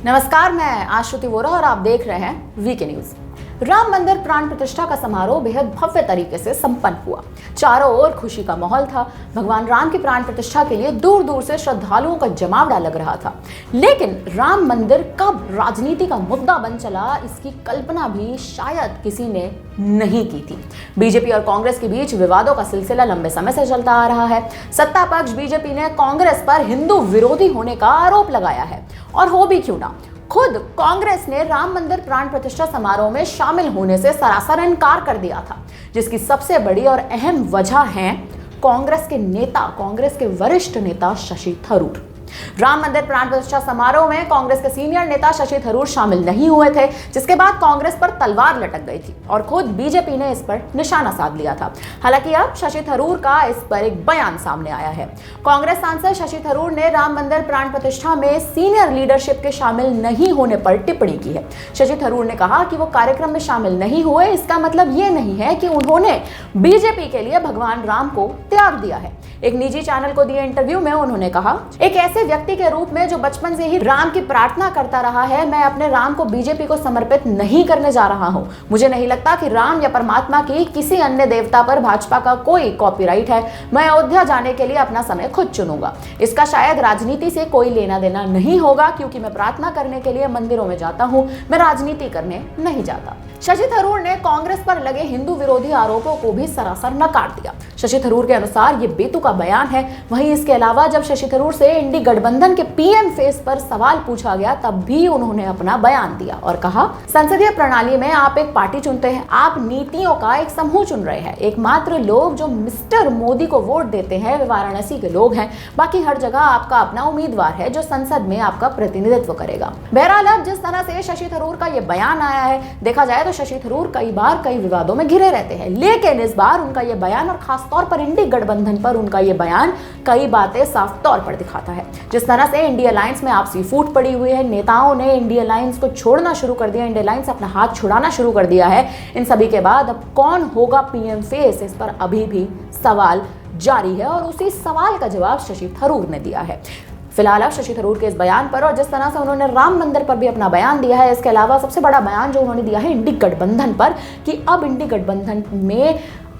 नमस्कार, मैं आश्रुति वोरा और आप देख रहे हैं वीके न्यूज। राम मंदिर प्राण प्रतिष्ठा का समारोह बेहद भव्य तरीके से संपन्न हुआ। चारों ओर खुशी का माहौल था। भगवान राम की प्राण प्रतिष्ठा के लिए दूर दूर से श्रद्धालुओं का जमावड़ा लग रहा था। लेकिन राम मंदिर कब राजनीति का मुद्दा बन चला, इसकी कल्पना भी शायद किसी ने नहीं की थी। बीजेपी और कांग्रेस के बीच विवादों का सिलसिला लंबे समय से चलता आ रहा है। सत्ता पक्ष बीजेपी ने कांग्रेस पर हिंदू विरोधी होने का आरोप लगाया है, और हो भी क्यों ना, खुद कांग्रेस ने राम मंदिर प्राण प्रतिष्ठा समारोह में शामिल होने से सरासर इनकार कर दिया था, जिसकी सबसे बड़ी और अहम वजह है कांग्रेस के वरिष्ठ नेता शशि थरूर। राम मंदिर प्राण प्रतिष्ठा समारोह में कांग्रेस के सीनियर नेता शशि थरूर शामिल नहीं हुए थे, जिसके बाद कांग्रेस पर तलवार लटक गई थी और खुद बीजेपी ने इस पर निशाना साध लिया था। हालांकि अब शशि थरूर का इस पर एक बयान सामने आया है। कांग्रेस सांसद शशि थरूर ने राम मंदिर प्राण प्रतिष्ठा में सीनियर लीडरशिप के शामिल नहीं होने पर टिप्पणी की है। शशि थरूर ने कहा कि वो कार्यक्रम में शामिल नहीं हुए, इसका मतलब ये नहीं है कि उन्होंने बीजेपी के लिए भगवान राम को त्याग दिया है। एक निजी चैनल को दिए इंटरव्यू में उन्होंने कहा, एक ऐसे व्यक्ति के रूप में जो बचपन से ही राम की प्रार्थना करता रहा है, मैं अपने राम को बीजेपी को समर्पित नहीं करने जा रहा हूं। मुझे नहीं लगता कि राम या परमात्मा की किसी अन्य देवता पर भाजपा का कोई कॉपीराइट है। मैं अयोध्या जाने के लिए अपना समय खुद चुनूंगा। इसका शायद राजनीति से कोई लेना देना नहीं होगा, क्योंकि मैं प्रार्थना करने के लिए मंदिरों में जाता हूं, मैं राजनीति करने नहीं जाता। शशि थरूर ने कांग्रेस पर लगे हिंदू विरोधी आरोपों को भी सरासर नकार दिया। शशि थरूर के अनुसार ये बेतुका बयान है। वहीं इसके अलावा जब शशि थरूर से इंडी गठबंधन के पीएम फेस पर सवाल पूछा गया, तब भी उन्होंने अपना बयान दिया और कहा, संसदीय प्रणाली में आप एक पार्टी चुनते हैं, आप नीतियों का एक समूह चुन रहे हैं। एकमात्र लोग जो मिस्टर मोदी को वोट देते हैं वे वाराणसी के लोग हैं। बाकी हर जगह आपका अपना उम्मीदवार है जो संसद में आपका प्रतिनिधित्व करेगा। बहरहाल अब जिस तरह से शशि थरूर का यह बयान आया है, देखा जाए तो शशि थरूर कई बार कई विवादों में घिरे रहते हैं, लेकिन इस बार उनका यह बयान और खास तौर पर इंडी गठबंधन पर उनका यह बयान कई बातें साफ तौर पर दिखाता है। जिस तरह से इंडिया अलायंस में आपसी फूट पड़ी हुई है, नेताओं ने इंडिया अलायंस को छोड़ना शुरू कर दिया, इंडिया अलायंस अपना हाथ छुड़ाना शुरू कर दिया है। इन सभी के बाद अब कौन होगा पीएम फेस, इस पर अभी भी सवाल जारी है और उसी सवाल का जवाब शशि थरूर ने दिया है। फिलहाल अब शशि थरूर के इस बयान पर और जिस तरह से उन्होंने राम मंदिर पर भी अपना बयान दिया है, इसके अलावा सबसे बड़ा बयान जो उन्होंने दिया है इंडी गठबंधन पर, कि अब इंडी गठबंधन में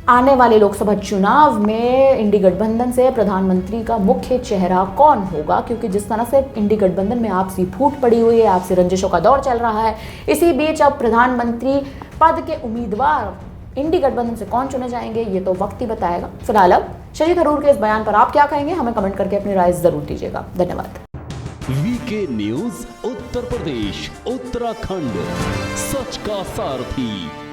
आने वाले लोकसभा चुनाव में इंडी गठबंधन से प्रधानमंत्री का मुख्य चेहरा कौन होगा, क्योंकि जिस तरह से इंडी गठबंधन में आपसी फूट पड़ी हुई है, आपसी रंजिशों का दौर चल रहा है, इसी बीच अब प्रधानमंत्री पद के उम्मीदवार इंडी गठबंधन से कौन चुने जाएंगे, ये तो वक्त ही बताएगा। फिलहाल अब शशि थरूर के इस बयान पर आप क्या कहेंगे, हमें कमेंट करके अपनी राय जरूर दीजिएगा। धन्यवाद। वीके न्यूज उत्तर प्रदेश उत्तराखंड, सच का सारथी।